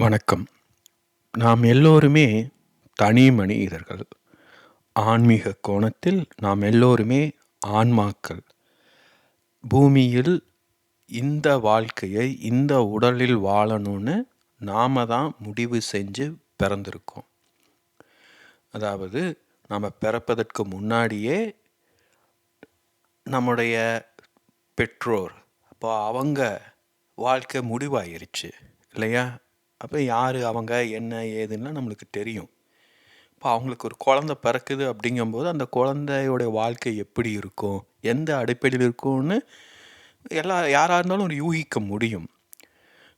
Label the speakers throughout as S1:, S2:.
S1: வணக்கம். நாம் எல்லோருமே தனி மனிதர்கள். ஆன்மீக கோணத்தில் நாம் எல்லோருமே ஆன்மாக்கள். பூமியில் இந்த வாழ்க்கையை இந்த உடலில் வாழணும்னு நாம தான் முடிவு செஞ்சு பிறந்திருக்கோம். அதாவது நம்ம பிறப்பதற்கு முன்னாடியே நம்முடைய பெற்றோர் அவங்க வாழ்க்கை முடிவாயிருச்சு இல்லையா? அப்போ யார் அவங்க என்ன ஏதுன்னா நம்மளுக்கு தெரியும். இப்போ அவங்களுக்கு ஒரு குழந்தை பிறக்குது அப்படிங்கும்போது அந்த குழந்தையோடைய வாழ்க்கை எப்படி இருக்கும், எந்த அடிப்படையில் இருக்கும்னு யாராக இருந்தாலும் ஒரு யூகிக்க முடியும்.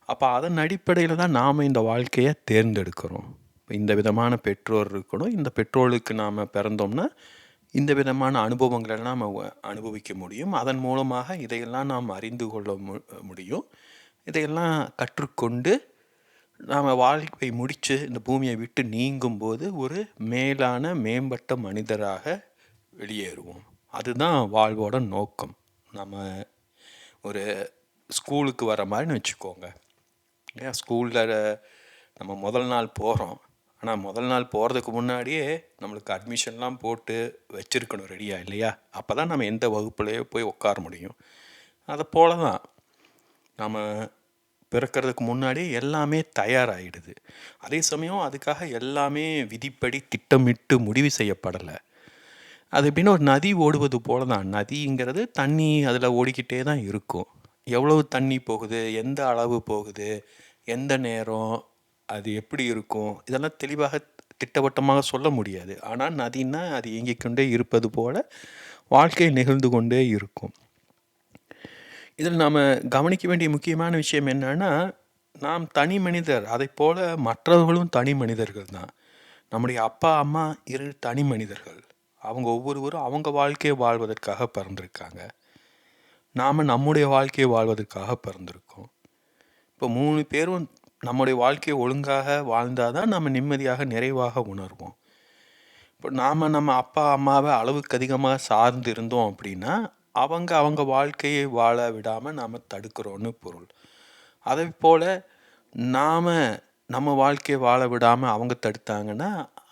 S1: அப்போ அதன் அடிப்படையில் தான் நாம் இந்த வாழ்க்கையை தேர்ந்தெடுக்கிறோம். இந்த விதமான பெற்றோர் இருக்கணும், இந்த பெற்றோருக்கு நாம் பிறந்தோம்னா இந்த விதமான அனுபவங்களெல்லாம் நம்ம அனுபவிக்க முடியும். அதன் மூலமாக இதையெல்லாம் நாம் அறிந்து கொள்ள முடியும். இதையெல்லாம் கற்றுக்கொண்டு நாம் வாழ்க்கை முடித்து இந்த பூமியை விட்டு நீங்கும்போது ஒரு மேம்பட்ட மனிதராக வெளியேறுவோம். அதுதான் வாழ்வோட நோக்கம். நம்ம ஒரு ஸ்கூலுக்கு வர மாதிரின்னு வச்சுக்கோங்க. ஏன் ஸ்கூலில் நம்ம முதல் நாள் போகிறோம். ஆனால் முதல் நாள் போகிறதுக்கு முன்னாடியே நம்மளுக்கு அட்மிஷன்லாம் போட்டு வச்சுருக்கணும் ரெடியாக இல்லையா? அப்போ தான் நம்ம எந்த வகுப்புலையோ போய் உட்கார முடியும். அதை போல தான் நம்ம பிறக்கிறதுக்கு முன்னாடி எல்லாமே தயாராகிடுது. அதே சமயம் அதுக்காக எல்லாமே விதிப்படி திட்டமிட்டு முடிவு செய்யப்படலை. அது எப்படின்னா ஒரு நதி ஓடுவது போல தான். நதிங்கிறது தண்ணி அதில் ஓடிக்கிட்டே தான் இருக்கும். எவ்வளவு தண்ணி போகுது, எந்த அளவு போகுது, எந்த நேரம், அது எப்படி இருக்கும், இதெல்லாம் தெளிவாக திட்டவட்டமாக சொல்ல முடியாது. ஆனால் நதின்னா அது இயங்கிக்கொண்டே இருப்பது போல் வாழ்க்கை நிகழ்ந்து கொண்டே இருக்கும். இதில் நாம் கவனிக்க வேண்டிய முக்கியமான விஷயம் என்னன்னா, நாம் தனி மனிதர், அதை போல் மற்றவர்களும் தனி மனிதர்கள் தான். நம்முடைய அப்பா அம்மா தனி மனிதர்கள். அவங்க ஒவ்வொருவரும் அவங்க வாழ்க்கையை வாழ்வதற்காக பிறந்திருக்காங்க. நாம் நம்முடைய வாழ்க்கையை வாழ்வதற்காக பிறந்திருக்கோம். இப்போ 3 பேரும் நம்முடைய வாழ்க்கையை ஒழுங்காக வாழ்ந்தால் தான் நம்ம நிம்மதியாக நிறைவாக உணர்வோம். இப்போ நாம் நம்ம அப்பா அம்மாவை அளவுக்கு அதிகமாக சார்ந்து இருந்தோம் அப்படின்னா அவங்க வாழ்க்கையை வாழ விடாமல் நாம் தடுக்கிறோன்னு பொருள். அதே போல் நாம் நம்ம வாழ்க்கையை வாழ விடாமல் அவங்க தடுத்தாங்கன்னா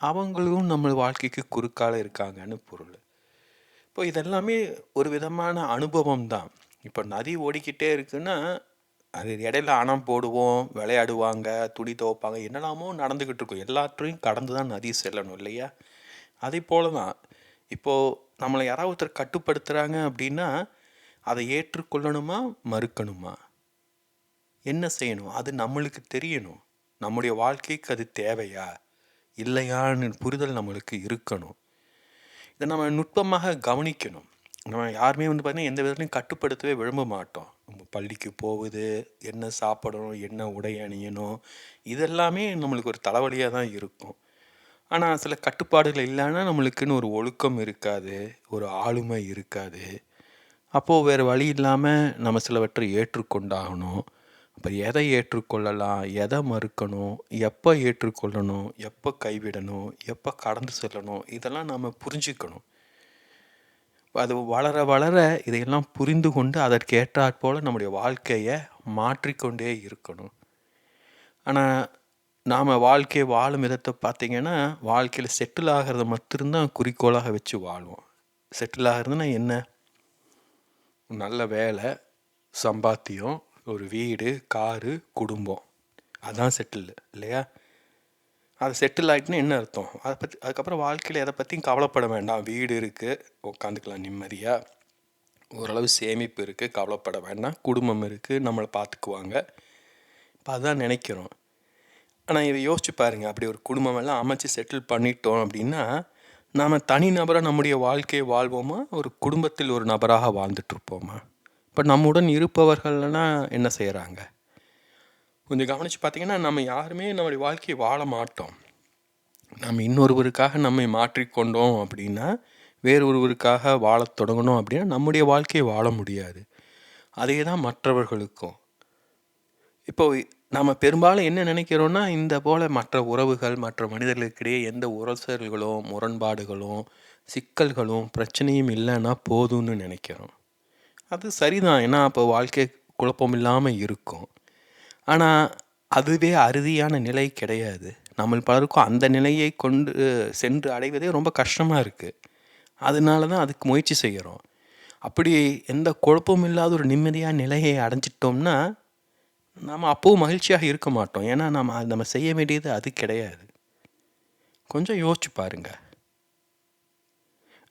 S1: அவங்களும் நம்ம வாழ்க்கைக்கு குறுக்கால இருக்காங்கன்னு பொருள். இப்போ இதெல்லாமே ஒரு விதமான அனுபவம் தான். இப்போ நதி ஓடிக்கிட்டே இருக்குன்னா அது இடையில அணை போடுவோம், விளையாடுவாங்க, துணி துவைப்பாங்க, என்னெல்லாமோ நடந்துக்கிட்டு இருக்கும். எல்லாத்தையும் கடந்து தான் நதி செல்லணும் இல்லையா? அதே போல தான் இப்போது நம்மளை யாராவது ஒருத்தர் கட்டுப்படுத்துகிறாங்க அப்படின்னா அதை ஏற்றுக்கொள்ளணுமா மறுக்கணுமா, என்ன செய்யணும், அது நம்மளுக்கு தெரியணும். நம்முடைய வாழ்க்கைக்கு அது தேவையா இல்லையான்னு புரிதல் நம்மளுக்கு இருக்கணும். இதை நம்ம நுட்பமாக கவனிக்கணும். நம்ம யாருமே பார்த்திங்கன்னா எந்த விதத்துலையும் கட்டுப்படுத்தவே விரும்ப மாட்டோம். நம்ம பள்ளிக்கு போகுது, என்ன சாப்பிடணும், என்ன உடை அணியணும், இதெல்லாமே நம்மளுக்கு ஒரு தலைவலியாக தான் இருக்கும். ஆனால் சில கட்டுப்பாடுகள் இல்லைன்னா நம்மளுக்குன்னு ஒரு ஒழுக்கம் இருக்காது, ஒரு ஆளுமை இருக்காது. அப்போது வேறு வழி இல்லாமல் நம்ம சிலவற்றை ஏற்றுக்கொண்டாகணும். அப்போ எதை ஏற்றுக்கொள்ளலாம், எதை மறுக்கணும், எப்போ ஏற்றுக்கொள்ளணும், எப்போ கைவிடணும், எப்போ கடந்து செல்லணும், இதெல்லாம் நம்ம புரிஞ்சுக்கணும். அது வளர வளர இதையெல்லாம் புரிந்து கொண்டு அதற்கேற்றாற்போல் நம்முடைய வாழ்க்கையை மாற்றிக்கொண்டே இருக்கணும். ஆனால் நாம் வாழ்க்கையை வாழும் விதத்தை பார்த்திங்கன்னா வாழ்க்கையில் செட்டில் ஆகிறத மட்டும்தான் குறிக்கோளாக வச்சு வாழ்வோம். செட்டில் ஆகிறதுனா என்ன? நல்ல வேலை, சம்பாத்தியம், ஒரு வீடு, காரு, குடும்பம், அதுதான் செட்டில் இல்லையா? அது செட்டில் ஆகிட்டுன்னு என்ன அர்த்தம்? அதை பற்றி அதுக்கப்புறம் வாழ்க்கையில் எதை பற்றியும் கவலைப்பட வேண்டாம். வீடு இருக்குது, உட்காந்துக்கலாம் நிம்மதியாக, ஓரளவு சேமிப்பு இருக்குது, கவலைப்பட வேண்டாம், குடும்பம் இருக்குது, நம்மளை பார்த்துக்குவாங்க. இப்போ அதுதான் நினைக்கிறோம். ஆனால் இதை யோசிச்சு பாருங்கள், அப்படி ஒரு குடும்பம் எல்லாம் அமைச்சு செட்டில் பண்ணிட்டோம் அப்படின்னா நாம் தனி நபராக நம்முடைய வாழ்க்கையை வாழ்வோமா, ஒரு குடும்பத்தில் ஒரு நபராக வாழ்ந்துட்டுருப்போமா? இப்போ நம்முடன் இருப்பவர்கள்லாம் என்ன செய்கிறாங்க? கொஞ்சம் கவனித்து பார்த்திங்கன்னா நம்ம யாருமே நம்முடைய வாழ்க்கையை வாழ மாட்டோம். நம்ம இன்னொருவருக்காக நம்மை மாற்றிக்கொண்டோம் அப்படின்னா, வேறொருவருக்காக வாழத் தொடங்கணும் அப்படின்னா நம்முடைய வாழ்க்கையை வாழ முடியாது. அதே தான் மற்றவர்களுக்கும். இப்போ நம்ம பெரும்பாலும் என்ன நினைக்கிறோன்னா, இந்த போல் மற்ற உறவுகள், மற்ற மனிதர்களுக்கிடையே எந்த உரசல்களும், முரண்பாடுகளும், சிக்கல்களும், பிரச்சனையும் இல்லைன்னா போதும்னு நினைக்கிறோம். அது சரிதான். ஏன்னா அப்போ வாழ்க்கை குழப்பம் இல்லாமல் இருக்கும். ஆனால் அதுவே அறுதியான நிலை கிடையாது. நம்மள் பலருக்கும் அந்த நிலையை கொண்டு சென்று அடைவதே ரொம்ப கஷ்டமா இருக்கு. அதனால தான் அதுக்கு முயற்சி செய்கிறோம். அப்படி எந்த குழப்பமும் இல்லாத ஒரு நிம்மதியான நிலையை அடைஞ்சிட்டோம்னா, நம்ம அப்பவும் மகிழ்ச்சியாக இருக்க மாட்டோம். ஏன்னா நம்ம செய்ய வேண்டியது அது கிடையாது. கொஞ்சம் யோசிச்சு பாருங்க.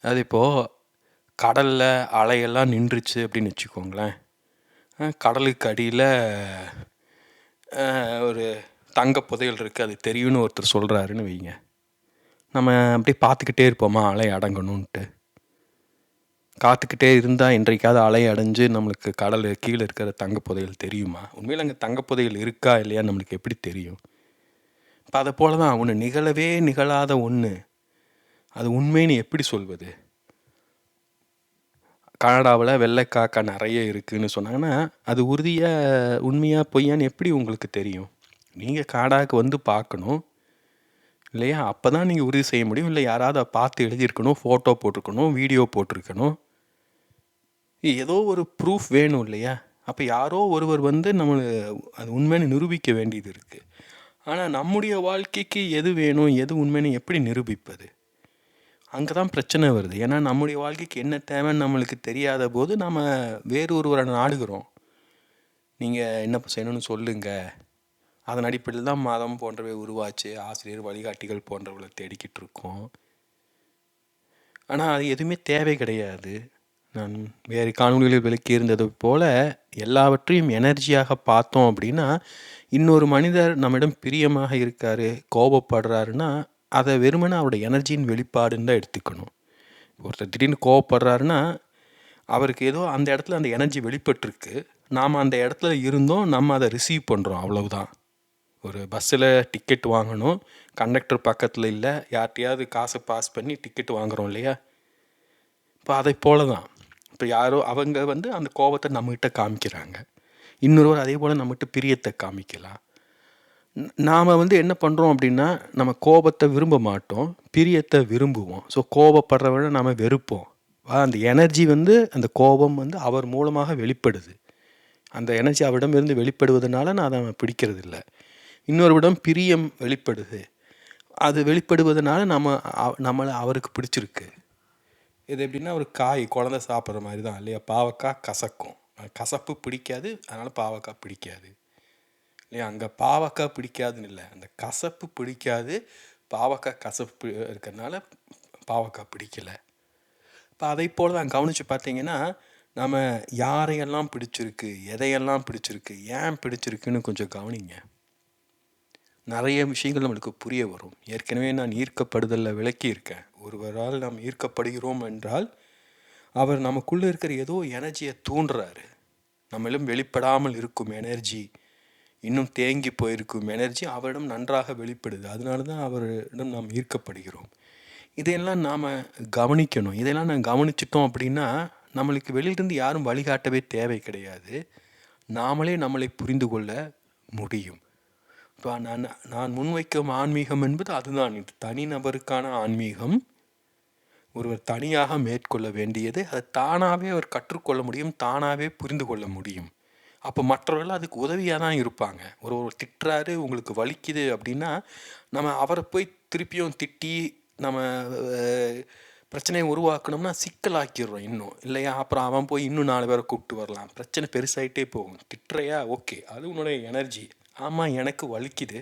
S1: அது இப்போது கடலில் அலையெல்லாம் நின்றுச்சு அப்படின்னு வச்சுக்கோங்களேன். கடலுக்கு அடியில் ஒரு தங்க புதையல் இருக்குது, அது தெரியும்னு ஒருத்தர் சொல்கிறாருன்னு வைங்க. நம்ம அப்படியே பார்த்துக்கிட்டே இருப்போமா அலை அடங்கணுன்ட்டு? காத்துக்கிட்டே இருந்தால் இன்றைக்காவது அலை அடைஞ்சு நம்மளுக்கு கடல் கீழே இருக்கிற தங்க புதையல் தெரியுமா? உண்மையில் அங்கே தங்க புதையல் இருக்கா இல்லையா நம்மளுக்கு எப்படி தெரியும்? இப்போ அதை போல தான் ஒன்று நிகழவே நிகழாத ஒன்று அது உண்மைன்னு எப்படி சொல்வது? கனடாவில் வெள்ளைக்காக்கா நிறைய இருக்குதுன்னு சொன்னாங்கன்னா அது உறுதியாக உண்மையாக பொய்யான்னு எப்படி உங்களுக்கு தெரியும்? நீங்கள் கனடாவுக்கு வந்து பார்க்கணும் இல்லையா? அப்போ தான் நீங்கள் உறுதி செய்ய முடியும். இல்லை யாராவது அதை பார்த்து எழுதியிருக்கணும், ஃபோட்டோ போட்டிருக்கணும், வீடியோ போட்டிருக்கணும், ஏதோ ஒரு ப்ரூஃப் வேணும் இல்லையா? அப்போ யாரோ ஒருவர் வந்து நம்மளை அது உண்மைன்னு நிரூபிக்க வேண்டியது இருக்குது. ஆனால் நம்முடைய வாழ்க்கைக்கு எது வேணும், எது உண்மைன்னு எப்படி நிரூபிப்பது? அங்கே தான் பிரச்சனை வருது. ஏன்னா நம்முடைய வாழ்க்கைக்கு என்ன தேவைன்னு நம்மளுக்கு தெரியாத போது நம்ம வேறு ஒருவரை நாடுகிறோம். நீங்கள் என்ன செய்யணும்னு சொல்லுங்கள். அதன் அடிப்படையில் தான் மதம் போன்றவை உருவாச்சு. ஆசிரியர் வழிகாட்டிகள் போன்றவர்களை தேடிக்கிட்டு இருக்கோம். ஆனால் அது எதுவுமே தேவை கிடையாது. நான் வேறு காணொலிகளில் விளக்கியிருந்தது போல் எல்லாவற்றையும் எனர்ஜியாக பார்த்தோம் அப்படின்னா, இன்னொரு மனிதர் நம்மிடம் பிரியமாக இருக்கார், கோபப்படுறாருன்னா அதை வெறுமனே அவருடைய எனர்ஜியின் வெளிப்பாடுன்னு தான் எடுத்துக்கணும். ஒருத்தர் திடீர்னு கோவப்படுறாருன்னா அவருக்கு ஏதோ அந்த இடத்துல அந்த எனர்ஜி வெளிப்பட்டுருக்கு. நாம் அந்த இடத்துல இருந்தோம், நம்ம அதை ரிசீவ் பண்ணுறோம், அவ்வளவுதான். ஒரு பஸ்ஸில் டிக்கெட் வாங்கணும், கண்டக்டர் பக்கத்தில் இல்லை, யார்கிட்டையாவது காசை பாஸ் பண்ணி டிக்கெட் வாங்குகிறோம் இல்லையா? இப்போ அதை போல தான். இப்போ யாரோ அவங்க வந்து அந்த கோபத்தை நம்மகிட்ட காமிக்கிறாங்க, இன்னொருவர் அதே போல் நம்மகிட்ட பிரியத்தை காமிக்கலாம். நாம் வந்து என்ன பண்ணுறோம் அப்படின்னா, நம்ம கோபத்தை விரும்ப மாட்டோம், பிரியத்தை விரும்புவோம். ஸோ கோபப்படுறவரை நாம் வெறுப்போம். அந்த எனர்ஜி வந்து அந்த கோபம் வந்து அவர் மூலமாக வெளிப்படுது. அந்த எனர்ஜி அவரிடமிருந்து வெளிப்படுவதனால நான் அதை பிடிக்கிறது இல்லை. இன்னொருவிடம் பிரியம் வெளிப்படுது, அது வெளிப்படுவதனால நம்மளை அவருக்கு பிடிச்சிருக்கு. இது எப்படின்னா ஒரு காய் குழந்தை சாப்பிட்ற மாதிரி தான் இல்லையா? பாவக்காய் கசக்கும், கசப்பு பிடிக்காது, அதனால் பாவக்காய் பிடிக்காது இல்லையா? அங்கே பாவக்காய் பிடிக்காதுன்னு இல்லை, அந்த கசப்பு பிடிக்காது, பாவக்காய் கசப்பு இருக்கிறதுனால பாவக்காய் பிடிக்கலை. இப்போ அதை போல் தான் கவனித்து பார்த்தீங்கன்னா, நம்ம யாரையெல்லாம் பிடிச்சிருக்கு, எதையெல்லாம் பிடிச்சிருக்கு, ஏன் பிடிச்சிருக்குன்னு கொஞ்சம் கவனிங்க. நிறைய விஷயங்கள் நம்மளுக்கு புரிய வரும். ஏற்கனவே நான் ஈர்க்கப்படுதலில் விளக்கியிருக்கேன். ஒருவரால் நாம் ஈர்க்கப்படுகிறோம் என்றால் அவர் நமக்குள்ளே இருக்கிற ஏதோ எனர்ஜியை தூண்டுறாரு. நம்மளும் வெளிப்படாமல் இருக்கும் எனர்ஜி, இன்னும் தேங்கி போயிருக்கும் எனர்ஜி அவரிடம் நன்றாக வெளிப்படுது. அதனால தான் அவரிடம் நாம் ஈர்க்கப்படுகிறோம். இதையெல்லாம் நாம் கவனிக்கணும். இதெல்லாம் நான் கவனிச்சிட்டோம் அப்படின்னா நம்மளுக்கு வெளியிலிருந்து யாரும் வழிகாட்டவே தேவை கிடையாது. நாமளே நம்மளை புரிந்து கொள்ள முடியும். இப்போ நான் முன்வைக்கும் ஆன்மீகம் என்பது அதுதான். இது தனிநபருக்கான ஆன்மீகம். ஒருவர் தனியாக மேற்கொள்ள வேண்டியது, அதை தானாகவே அவர் கற்றுக்கொள்ள முடியும், தானாகவே புரிந்து கொள்ள முடியும். அப்போ மற்றவர்கள் அதுக்கு உதவியாக தான் இருப்பாங்க. ஒரு திட்டுறாரு, உங்களுக்கு வலிக்குது அப்படின்னா நம்ம அவரை போய் திருப்பியும் திட்டி நம்ம பிரச்சனையை உருவாக்கணும்னா சிக்கலாக்கிடுறோம் இன்னும் இல்லையா? அப்புறம் அவன் போய் இன்னும் 4 பேரை கூப்பிட்டு வரலாம், பிரச்சனை பெருசாகிட்டே போகும். திட்டுறையா, ஓகே, அது உன்னுடைய எனர்ஜி. ஆமாம், எனக்கு வலிக்குது,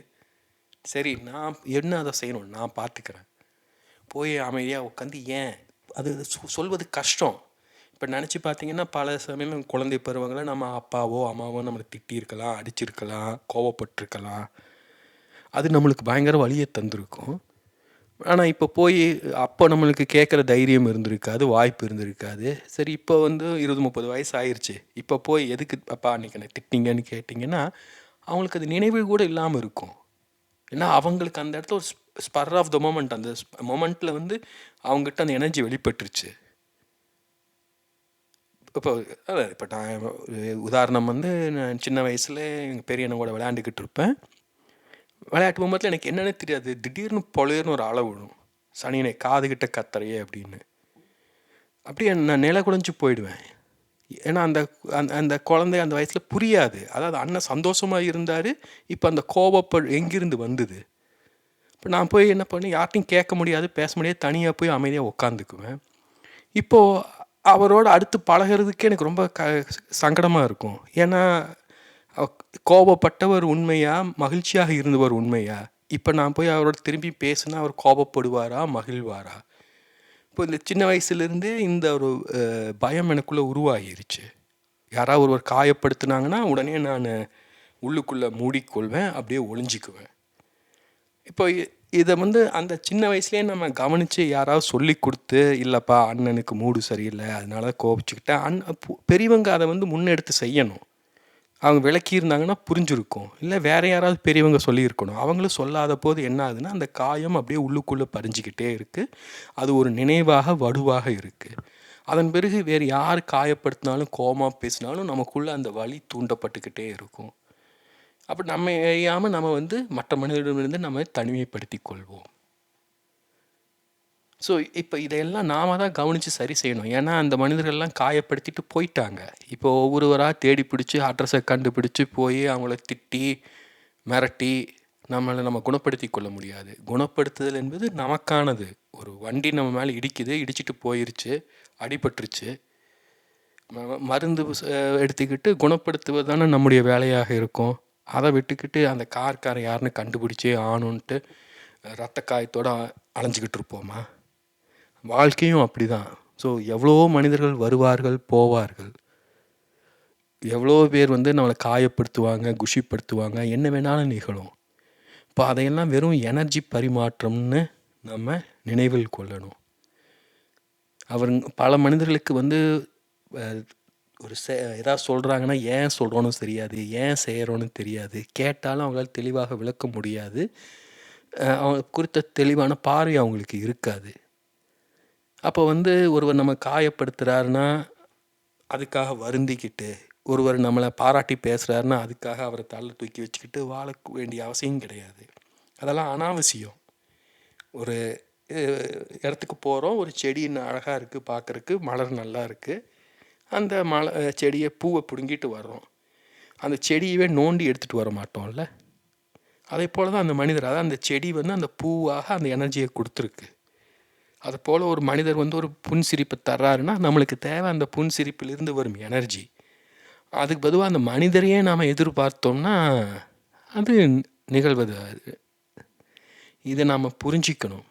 S1: சரி நான் என்ன அதை செய்யணும், நான் பார்த்துக்கிறேன். போய் அமைதியாக உட்காந்து ஏன் அது சொல்வது கஷ்டம். இப்போ நினச்சி பார்த்தீங்கன்னா பல சமயம் குழந்தை பருவங்களை நம்ம அப்பாவோ அம்மாவோ நம்மளை திட்டியிருக்கலாம், அடிச்சிருக்கலாம், கோவப்பட்டிருக்கலாம். அது நம்மளுக்கு பயங்கர வலியை தந்திருக்கும். ஆனால் இப்போ போய் அப்போ நம்மளுக்கு கேட்குற தைரியம் இருந்திருக்காது, வாய்ப்பு இருந்திருக்காது. சரி, இப்போ வந்து 20-30 வயசு ஆயிடுச்சு, இப்போ போய் எதுக்கு அப்பா அன்றைக்கி என்ன திட்டிங்கன்னு கேட்டிங்கன்னா அவங்களுக்கு அது நினைவு கூட இல்லாமல் இருக்கும். ஏன்னா அவங்களுக்கு அந்த இடத்துல ஒரு ஸ்பர் ஆஃப் த மொமெண்ட், அந்த மொமெண்ட்டில் வந்து அவங்ககிட்ட அந்த எனர்ஜி வெளிப்பட்டுருச்சு. இப்போ நான் உதாரணம் வந்து நான் சின்ன வயசில் எங்கள் பெரியண்ணன் கூட விளையாண்டுக்கிட்டு இருப்பேன். விளையாட்டு மொமெண்ட்டில் எனக்கு என்னென்னு தெரியாது, திடீர்னு பொழையர்னு ஒரு அளவு விடும், சனியனை காதுகிட்ட கத்துறையே அப்படின்னு. அப்படியே நான் நில குலைஞ்சி போயிடுவேன். ஏன்னா அந்த அந்த அந்த குழந்தை அந்த வயசில் புரியாது. அதாவது அண்ணன் சந்தோஷமாக இருந்தார், இப்போ அந்த எங்கிருந்து வந்தது? இப்போ நான் போய் என்ன பண்ணேன், யார்ட்டையும் கேட்க முடியாது, பேச முடியாது, தனியாக போய் அமைதியாக உட்காந்துக்குவேன். இப்போது அவரோட அடுத்து பழகிறதுக்கே எனக்கு ரொம்ப சங்கடமாக இருக்கும். ஏன்னா கோபப்பட்டவர் உண்மையா, மகிழ்ச்சியாக இருந்தவர் உண்மையா? இப்போ நான் போய் அவரோட திரும்பி பேசினா அவர் கோபப்படுவாரா, மகிழ்வாரா? இப்போ இந்த சின்ன வயசுலேருந்தே இந்த ஒரு பயம் எனக்குள்ளே உருவாகிருச்சு. யாராவது ஒருவர் காயப்படுத்தினாங்கன்னா உடனே நான் உள்ளுக்குள்ளே மூடிக்கொள்வேன், அப்படியே ஒளிஞ்சிக்குவேன். இப்போ இதை அந்த சின்ன வயசுலேயே நம்ம கவனித்து யாராவது சொல்லி கொடுத்து, இல்லைப்பா அண்ணனுக்கு மூடு சரியில்லை அதனால கோபிச்சுக்கிட்டேன், பெரியவங்க அதை முன்னெடுத்து செய்யணும். அவங்க விளக்கியிருந்தாங்கன்னா புரிஞ்சுருக்கும். இல்லை வேறு யாராவது பெரியவங்க சொல்லியிருக்கணும். அவங்களும் சொல்லாத போது என்ன ஆகுதுன்னா, அந்த காயம் அப்படியே உள்ளுக்குள்ளே பதிஞ்சிக்கிட்டே இருக்குது. அது ஒரு நினைவாக வடுவாக இருக்குது. அதன் பிறகு வேறு யார் காயப்படுத்தினாலும் கோபமாக பேசினாலும் நமக்குள்ளே அந்த வலி தூண்டப்பட்டுக்கிட்டே இருக்கும். அப்போ நம்ம அறியாமல் நம்ம மற்ற மனிதர்களிடமிருந்து நம்ம தனிமைப்படுத்தி கொள்வோம். ஸோ இப்போ இதையெல்லாம் நாம தான் கவனித்து சரி செய்யணும். ஏன்னா அந்த மனிதர்கள்லாம் காயப்படுத்திட்டு போயிட்டாங்க. இப்போ ஒவ்வொருவராக தேடி பிடிச்சி அட்ரஸை கண்டுபிடிச்சி போய் அவங்கள திட்டி மிரட்டி நம்மளை நம்ம குணப்படுத்தி கொள்ள முடியாது. குணப்படுத்துதல் என்பது நமக்கானது. ஒரு வண்டி நம்ம மேலே இடிக்குது, இடிச்சிட்டு போயிருச்சு, அடிபட்டுருச்சு, மருந்து எடுத்துக்கிட்டு குணப்படுத்துவது தானே நம்முடைய வேலையாக இருக்கும். அதை விட்டுக்கிட்டு அந்த கார்காரன் யாருன்னு கண்டுபிடிச்சே ஆணுன்ட்டு ரத்த காயத்தோடு அலைஞ்சிக்கிட்டு இருப்போமா? வாழ்க்கையும் அப்படி தான். ஸோ எவ்வளோ மனிதர்கள் வருவார்கள், போவார்கள். எவ்வளோ பேர் நம்மளை காயப்படுத்துவாங்க, குஷிப்படுத்துவாங்க, என்ன வேணாலும் நிகழும். இப்போ அதையெல்லாம் வெறும் எனர்ஜி பரிமாற்றம்னு நம்ம நினைவில் கொள்ளணும். பல மனிதர்களுக்கு ஒரு ஏதாவது சொல்கிறாங்கன்னா ஏன் சொல்கிறோன்னு தெரியாது, ஏன் செய்கிறோன்னு தெரியாது, கேட்டாலும் அவங்களால தெளிவாக விளக்க முடியாது, அவங்க குறித்த தெளிவான பார்வை அவங்களுக்கு இருக்காது. அப்போ ஒருவர் நம்ம காயப்படுத்துகிறாருன்னா அதுக்காக வருந்திக்கிட்டு, ஒருவர் நம்மளை பாராட்டி பேசுகிறாருன்னா அதுக்காக அவரை தள்ள தூக்கி வச்சுக்கிட்டு வாழ வேண்டிய அவசியம் கிடையாது. அதெல்லாம் அனாவசியம். ஒரு இடத்துக்கு போகிறோம், ஒரு செடி அழகாக இருக்குது, பார்க்குறக்கு மலர் நல்லா இருக்குது, அந்த செடியை பூவை பிடுங்கிட்டு வர்றோம். அந்த செடியவே நோண்டி எடுத்துகிட்டு வர மாட்டோம்ல. அதே போல் தான் அந்த மனிதர், அதாவது அந்த செடி அந்த பூவாக அந்த எனர்ஜியை கொடுத்துருக்கு. அது போல் ஒரு மனிதர் ஒரு புன்சிரிப்பை தர்றாருன்னா நம்மளுக்கு தேவை அந்த புன்சிரிப்பிலிருந்து வரும் எனர்ஜி. அதுக்கு பொதுவாக அந்த மனிதரையே நாம் எதிர்பார்த்தோம்னா அது நிகழ்வது. இதை நாம் புரிஞ்சிக்கணும்.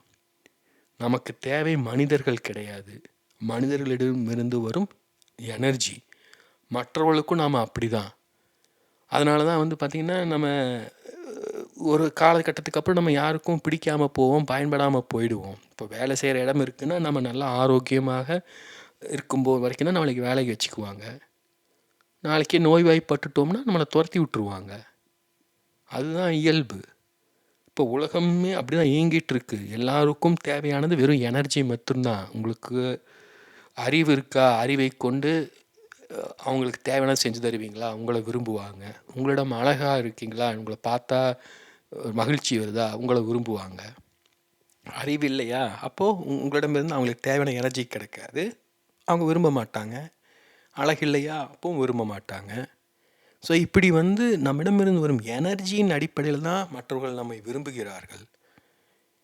S1: நமக்கு தேவை மனிதர்கள் கிடையாது, மனிதர்களிடமிருந்து வரும் எனர்ஜி. மற்றவர்களுக்கும் நாம் அப்படி தான். அதனால தான் பார்த்திங்கன்னா நம்ம ஒரு காலகட்டத்துக்கு அப்புறம் நம்ம யாருக்கும் பிடிக்காமல் போவோம், பயன்படாமல் போயிடுவோம். இப்போ வேலை செய்கிற இடம் இருக்குதுன்னா நம்ம நல்லா ஆரோக்கியமாக இருக்கும்போது வரைக்கும் தான் நம்மளுக்கு வேலைக்கு வச்சுக்குவாங்க. நாளைக்கே நோய்வாய்ப்பட்டுட்டோம்னா நம்மளை துரத்தி விட்டுருவாங்க. அதுதான் இயல்பு. இப்போ உலகமே அப்படி தான் இயங்கிட்டுருக்கு. எல்லாருக்கும் தேவையானது வெறும் எனர்ஜி மட்டும்தான். உங்களுக்கு அறிவு இருக்கா, அறிவை கொண்டு அவங்களுக்கு தேவையானது செஞ்சு தருவீங்களா, உங்களை விரும்புவாங்க. உங்களிடம் அழகாக இருக்கீங்களா, உங்களை பார்த்தா மகிழ்ச்சி வருதா, உங்களை விரும்புவாங்க. அறிவு இல்லையா, அப்போது உங்களிடமிருந்து அவங்களுக்கு தேவையான எனர்ஜி கிடைக்காது, அவங்க விரும்ப மாட்டாங்க. அழகு இல்லையா, அப்பவும் விரும்ப மாட்டாங்க. ஸோ இப்படி நம்மிடமிருந்து வரும் எனர்ஜியின் அடிப்படையில் தான் மற்றவர்கள் நம்மை விரும்புகிறார்கள்.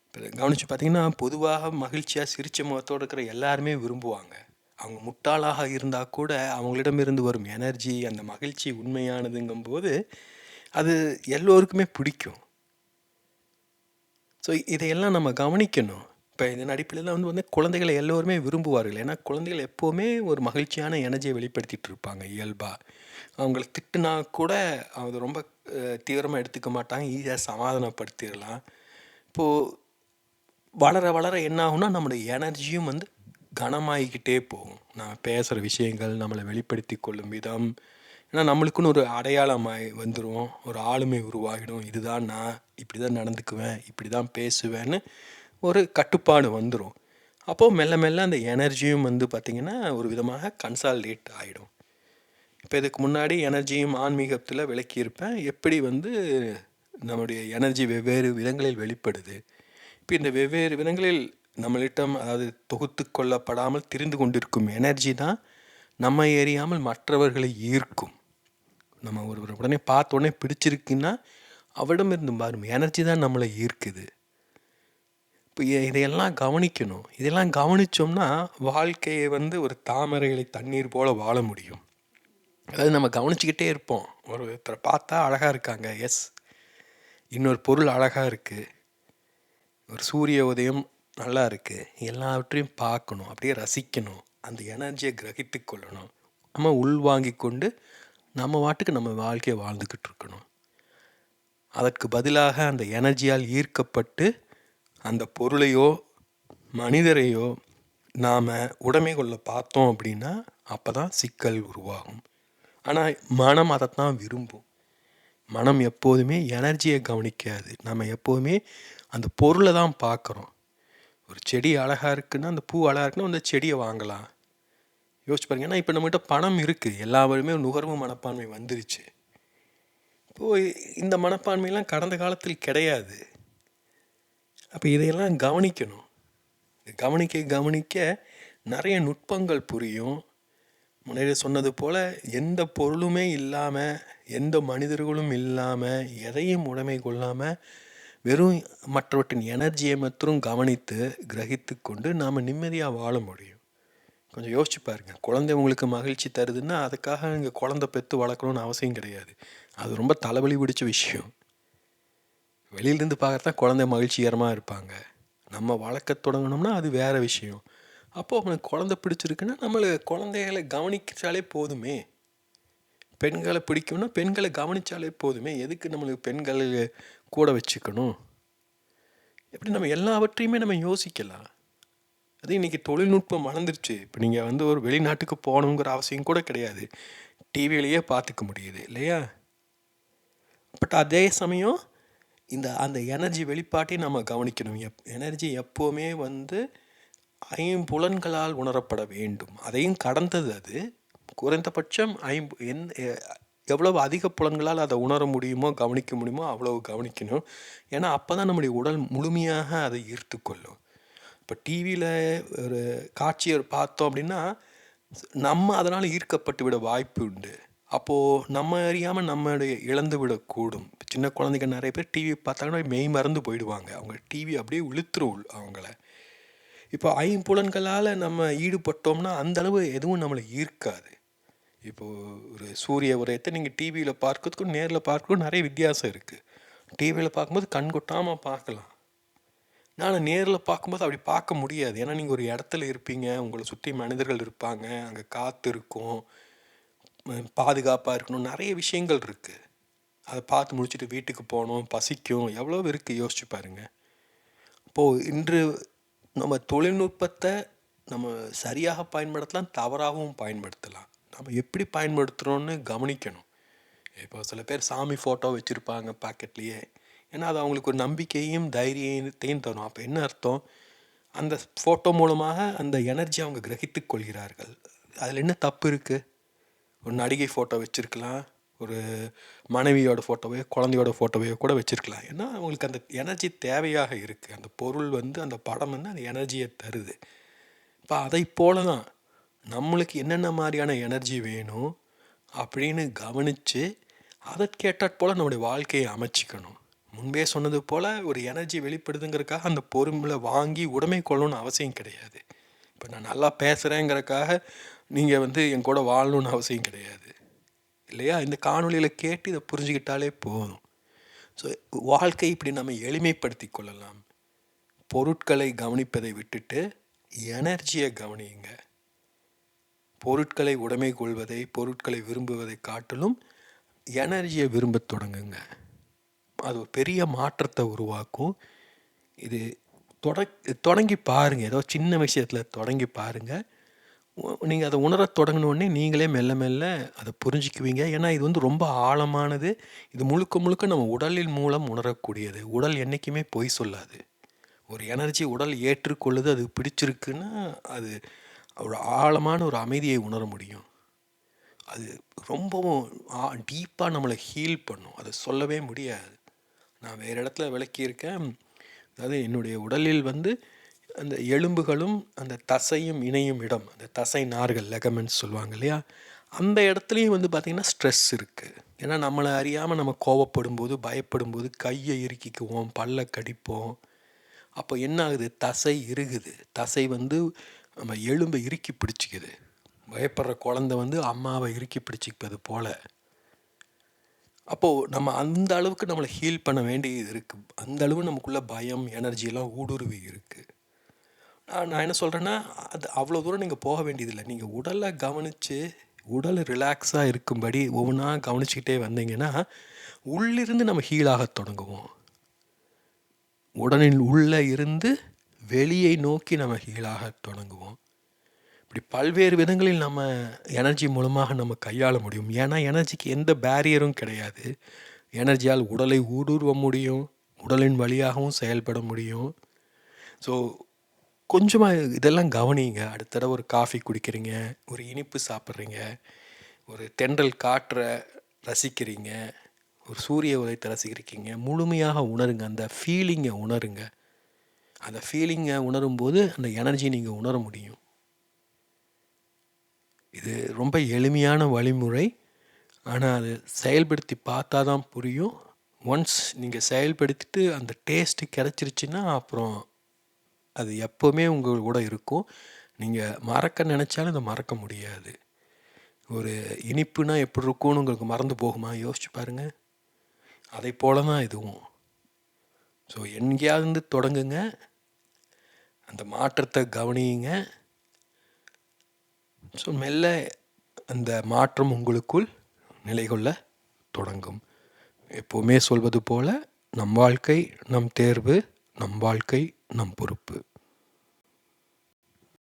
S1: இப்போ கவனித்து பார்த்திங்கன்னா பொதுவாக மகிழ்ச்சியாக சிரிச்ச முகத்தோடு இருக்கிற எல்லாருமே விரும்புவாங்க. அவங்க முட்டாளாக இருந்தால் கூட அவங்களிடமிருந்து வரும் எனர்ஜி, அந்த மகிழ்ச்சி உண்மையானதுங்கும்போது அது எல்லோருக்குமே பிடிக்கும். ஸோ இதையெல்லாம் நம்ம கவனிக்கணும். இப்போ இதன் அடிப்படையில் குழந்தைகளை எல்லோருமே விரும்புவார்கள். ஏன்னா குழந்தைகள் எப்போவுமே ஒரு மகிழ்ச்சியான எனர்ஜியை வெளிப்படுத்திகிட்டு இருப்பாங்க இயல்பாக. அவங்கள திட்டுனா கூட அவங்க ரொம்ப தீவிரமாக எடுத்துக்க மாட்டாங்க, ஈஸியாக சமாதானப்படுத்திடலாம். இப்போது வளர வளர என்ன ஆகும்னா நம்மளுடைய எனர்ஜியும் கனமாகிக்கிட்டே போகும். நம்ம பேசுகிற விஷயங்கள், நம்மளை வெளிப்படுத்தி கொள்ளும் விதம், ஏன்னா நம்மளுக்குன்னு ஒரு அடையாளமாய் வந்துடும், ஒரு ஆளுமை உருவாகிடும். இதுதான் நான், இப்படி தான் நடந்துக்குவேன், இப்படி தான் பேசுவேன்னு ஒரு கட்டுப்பாடு வந்துடும். அப்போது மெல்ல மெல்ல அந்த எனர்ஜியும் பார்த்திங்கன்னா ஒரு விதமாக கன்சால்டேட் ஆகிடும். இப்போ இதுக்கு முன்னாடி எனர்ஜியும் ஆன்மீகத்தில் விளக்கியிருப்பேன், எப்படி நம்முடைய எனர்ஜி வெவ்வேறு விதங்களில் வெளிப்படுது. இப்போ இந்த வெவ்வேறு விதங்களில் நம்மளிடம், அதாவது தொகுத்து கொள்ளப்படாமல் திரிந்து கொண்டிருக்கும் எனர்ஜி தான் நம்ம எறியாமல் மற்றவர்களை ஈர்க்கும். நம்ம ஒரு உடனே பார்த்த உடனே பிடிச்சிருக்குன்னா அவரிடமிருந்து பாருங்க எனர்ஜி தான் நம்மளை ஈர்க்குது. இப்போ இதையெல்லாம் கவனிக்கணும். இதெல்லாம் கவனித்தோம்னா வாழ்க்கையை ஒரு தாமரை இலை தண்ணீர் போல் வாழ முடியும். அதாவது நம்ம கவனிச்சுக்கிட்டே இருப்போம். ஒருத்தரை பார்த்தா அழகாக இருக்காங்க, எஸ். இன்னொரு பொருள் அழகாக இருக்குது, ஒரு சூரிய உதயம் நல்லா இருக்குது, எல்லாவற்றையும் பார்க்கணும், அப்படியே ரசிக்கணும், அந்த எனர்ஜியை கிரகித்து கொள்ளணும், நம்ம உள்வாங்கி கொண்டு நம்ம வாட்டுக்கு நம்ம வாழ்க்கையை வாழ்ந்துக்கிட்டு இருக்கணும். அதற்கு பதிலாக அந்த எனர்ஜியால் ஈர்க்கப்பட்டு அந்த பொருளையோ மனிதரையோ நாம் உடைமை கொள்ள பார்த்தோம் அப்படின்னா அப்போ தான் சிக்கல் உருவாகும். ஆனால் மனம் அதைத்தான் விரும்பும். மனம் எப்போதுமே எனர்ஜியை கவனிக்காது. நம்ம எப்போதுமே அந்த பொருளை தான் பார்க்குறோம். ஒரு செடி அழகாக இருக்குன்னா, அந்த பூ அழகாக இருக்குன்னா அந்த செடியை வாங்கலாம். யோசிச்சு பாருங்க. ஏன்னா இப்போ நம்மகிட்ட பணம் இருக்குது, எல்லாருமே நுகர்வு மனப்பான்மை வந்துருச்சு. இப்போது இந்த மனப்பான்மையெல்லாம் கடந்த காலத்தில் கிடையாது. அப்போ இதையெல்லாம் கவனிக்கணும். கவனிக்க கவனிக்க நிறைய நுட்பங்கள் புரியும். முன்னாடி சொன்னது போல் எந்த பொருளுமே இல்லாமல், எந்த மனிதர்களும் இல்லாமல், எதையும் உடைமை கொள்ளாமல் வெறும் மற்றவற்றின் எனர்ஜியை மட்டும் கவனித்து கிரகித்து கொண்டு நாம் நிம்மதியாக வாழ முடியும். கொஞ்சம் யோசிச்சு பாருங்கள். குழந்தை உங்களுக்கு மகிழ்ச்சி தருதுன்னா அதுக்காக நீங்கள் குழந்தை பெற்று வளர்க்கணும்னு அவசியம் கிடையாது. அது ரொம்ப தலைவலி பிடிச்ச விஷயம். வெளியிலேருந்து பார்க்குறதான் குழந்தை மகிழ்ச்சிகரமாக இருப்பாங்க. நம்ம வளர்க்க தொடங்கணும்னா அது வேறு விஷயம். அப்போது அவங்களுக்கு குழந்தை பிடிச்சிருக்குன்னா நம்மளுக்கு குழந்தைகளை கவனிச்சாலே போதுமே. பெண்களை பிடிக்கும்னா பெண்களை கவனித்தாலே போதுமே. எதுக்கு நம்மளுக்கு பெண்களை கூட வச்சுக்கணும்? எப்படி நம்ம எல்லாவற்றையுமே நம்ம யோசிக்கலாம். அது இன்றைக்கி தொழில்நுட்பம் வளர்ந்துருச்சு. இப்போ நீங்கள் ஒரு வெளிநாட்டுக்கு போகணுங்கிற அவசியம் கூட கிடையாது, டிவியிலேயே பார்த்துக்க முடியுது இல்லையா? பட் அதே சமயம் அந்த எனர்ஜி வெளிப்பாட்டையும் நம்ம கவனிக்கணும். எனர்ஜி எப்போவுமே ஐம்புலன்களால் உணரப்பட வேண்டும். அதையும் கடந்தது அது. குறைந்தபட்சம் எவ்வளவு அதிக புலன்களால் அதை உணர முடியுமோ கவனிக்க முடியுமோ அவ்வளவு கவனிக்கணும். ஏன்னா அப்போ தான் நம்முடைய உடல் முழுமையாக அதை ஈர்த்து கொள்ளும். இப்போ டிவியில் ஒரு காட்சியை பார்த்தோம் அப்படின்னா நம்ம அதனால் ஈர்க்கப்பட்டு விட வாய்ப்பு உண்டு. அப்போது நம்ம அறியாமல் நம்மளுடைய இழந்து விடக்கூடும். சின்ன குழந்தைங்க நிறைய பேர் டிவி பார்த்தாங்கன்னா மெய் மறந்து போயிடுவாங்க. அவங்க டிவி அப்படியே இழுத்துரும் அவங்கள. இப்போ ஐம்புலன்களால் நம்ம ஈடுபட்டோம்னா அந்தளவு எதுவும் நம்மளை ஈர்க்காது. இப்போது ஒரு சூரிய உதயத்தை நீங்கள் டிவியில் பார்க்கறதுக்கும் நேரில் பார்க்கறதுக்கும் நிறைய வித்தியாசம் இருக்குது. டிவியில் பார்க்கும்போது கண் கொட்டாமல் பார்க்கலாம். நான் நேரில் பார்க்கும்போது அப்படி பார்க்க முடியாது. ஏன்னா நீங்கள் ஒரு இடத்துல இருப்பீங்க, உங்களை சுற்றி மனிதர்கள் இருப்பாங்க, அங்கே காற்று இருக்கும், பாதுகாப்பாக இருக்கணும், நிறைய விஷயங்கள் இருக்குது. அதை பார்த்து முடிச்சுட்டு வீட்டுக்கு போகணும், பசிக்கும், எவ்வளோ இருக்குது யோசிச்சு பாருங்கள். இப்போது இன்று நம்ம தொழில்நுட்பத்தை நம்ம சரியாக பயன்படுத்தலாம், தவறாகவும் பயன்படுத்தலாம். நம்ம எப்படி பயன்படுத்துகிறோன்னு கவனிக்கணும். இப்போ சில பேர் சாமி ஃபோட்டோ வச்சுருப்பாங்க பாக்கெட்லேயே. ஏன்னா அது அவங்களுக்கு ஒரு நம்பிக்கையும் தைரியத்தையும் தரும். அப்போ என்ன அர்த்தம்? அந்த ஃபோட்டோ மூலமாக அந்த எனர்ஜி அவங்க கிரகித்து கொள்கிறார்கள். அதில் என்ன தப்பு இருக்குது? ஒரு நடிகை ஃபோட்டோ வச்சுருக்கலாம், ஒரு மனைவியோட ஃபோட்டோவையோ குழந்தையோட ஃபோட்டோவையோ கூட வச்சுருக்கலாம். ஏன்னா அவங்களுக்கு அந்த எனர்ஜி தேவையாக இருக்குது. அந்த பொருள் அந்த படம் அந்த எனர்ஜியை தருது. இப்போ அதை போல தான் நம்மளுக்கு என்னென்ன மாதிரியான எனர்ஜி வேணும் அப்படின்னு கவனித்து அதற்கேற்றாற் போல் நம்முடைய வாழ்க்கையை அமைச்சிக்கணும். முன்பே சொன்னது போல் ஒரு எனர்ஜி வெளிப்படுதுங்கிறதுக்காக அந்த பொருளை வாங்கி உடைமை கொள்ளணும்னு அவசியம் கிடையாது. இப்போ நான் நல்லா பேசுகிறேங்கிறதுக்காக நீங்கள் என் கூட வாழணும்னு அவசியம் கிடையாது இல்லையா? இந்த காணொலியில் கேட்டு இதை புரிஞ்சுக்கிட்டாலே போதும். ஸோ வாழ்க்கை இப்படி நம்ம எளிமைப்படுத்தி கொள்ளலாம். பொருட்களை கவனிப்பதை விட்டுட்டு எனர்ஜியை கவனியுங்க. பொருட்களை உடைமை கொள்வதை, பொருட்களை விரும்புவதை காட்டிலும் எனர்ஜியை விரும்ப தொடங்குங்க. அது ஒரு பெரிய மாற்றத்தை உருவாக்கும். இது தொடங்கி பாருங்கள். ஏதோ சின்ன விஷயத்தில் தொடங்கி பாருங்கள். நீங்கள் அதை உணர தொடங்கினோடனே நீங்களே மெல்ல மெல்ல அதை புரிஞ்சிக்குவீங்க. ஏன்னா இது ரொம்ப ஆழமானது. இது முழுக்க முழுக்க நம்ம உடலின் மூலம் உணரக்கூடியது. உடல் என்றைக்குமே பொய் சொல்லாது. ஒரு எனர்ஜி உடல் ஏற்றுக்கொள்ளுது, அது பிடிச்சிருக்குன்னா அது ஒரு ஆழமான ஒரு அமைதியை உணர முடியும். அது ரொம்பவும் டீப்பாக நம்மளை ஹீல் பண்ணும். அதை சொல்லவே முடியாது. நான் வேறு இடத்துல விளக்கியிருக்கேன். அதாவது என்னுடைய உடலில் அந்த எலும்புகளும் அந்த தசையும் இணையும் இடம், அந்த தசை நார்கள் லெகமெண்ட்ஸ் சொல்லுவாங்க இல்லையா, அந்த இடத்துலையும் வந்து பார்த்திங்கன்னா ஸ்ட்ரெஸ் இருக்குது. ஏன்னா நம்மளை அறியாமல் நம்ம கோவப்படும்போது, பயப்படும்போது கையை இறுக்கிக்குவோம், பல்ல கடிப்போம். அப்போ என்ன ஆகுது? தசை இறுகுது. தசை வந்து நம்ம எலும்பை இறுக்கி பிடிச்சிக்குது. பயப்படுற குழந்தை வந்து அம்மாவை இறுக்கி பிடிச்சிப்பது போல். அப்போது நம்ம அந்த அளவுக்கு நம்மளை ஹீல் பண்ண வேண்டியது இருக்குது. அந்த அளவு நமக்குள்ளே பயம், எனர்ஜியெல்லாம் ஊடுருவி இருக்குது. நான் என்ன சொல்கிறேன்னா, அது அவ்வளோ தூரம் நீங்கள் போக வேண்டியதில்லை. நீங்கள் உடலை கவனித்து, உடல் ரிலாக்ஸாக இருக்கும்படி ஒவ்வொன்றா கவனிச்சுக்கிட்டே வந்தீங்கன்னா, உள்ளிருந்து நம்ம ஹீலாக தொடங்குவோம். உடலின் உள்ளே இருந்து வெளியை நோக்கி நம்ம ஹீலாக தொடங்குவோம். இப்படி பல்வேறு விதங்களில் நம்ம எனர்ஜி மூலமாக நம்ம கையாள முடியும். ஏன்னா எனர்ஜிக்கு எந்த பேரியரும் கிடையாது. எனர்ஜியால் உடலை ஊடுருவ முடியும், உடலின் வழியாகவும் செயல்பட முடியும். ஸோ கொஞ்சமாக இதெல்லாம் கவனிங்க. அடுத்த தடவை ஒரு காஃபி குடிக்கிறீங்க, ஒரு இனிப்பு சாப்பிட்றீங்க, ஒரு தென்றல் காற்றை ரசிக்கிறீங்க, ஒரு சூரிய உதயத்தை ரசிக்கிறீங்க, முழுமையாக உணருங்க. அந்த ஃபீலிங்கை உணருங்க. அந்த ஃபீலிங்கை உணரும்போது அந்த எனர்ஜி நீங்கள் உணர முடியும். இது ரொம்ப எளிமையான வழிமுறை. ஆனால் அது செயல்படுத்தி பார்த்தா தான் புரியும். ஒன்ஸ் நீங்கள் செயல்படுத்திட்டு அந்த டேஸ்ட்டு கிடச்சிருச்சுன்னா அப்புறம் அது எப்போவுமே உங்கள் கூட இருக்கும். நீங்கள் மறக்க நினச்சாலும் அதை மறக்க முடியாது. ஒரு இனிப்புனா எப்படி இருக்கும்னு உங்களுக்கு மறந்து போகுமா? யோசிச்சு பாருங்கள். அதை போல தான் இதுவும். ஸோ எங்கேயாவது தொடங்குங்க, அந்த மாற்றத்தை கவனியுங்க. ஸோ மெல்ல அந்த மாற்றம் உங்களுக்குள் நிலை கொள்ள தொடங்கும். எப்போவுமே சொல்வது போல், நம் வாழ்க்கை நம் தேர்வு, நம் வாழ்க்கை நம் பொறுப்பு.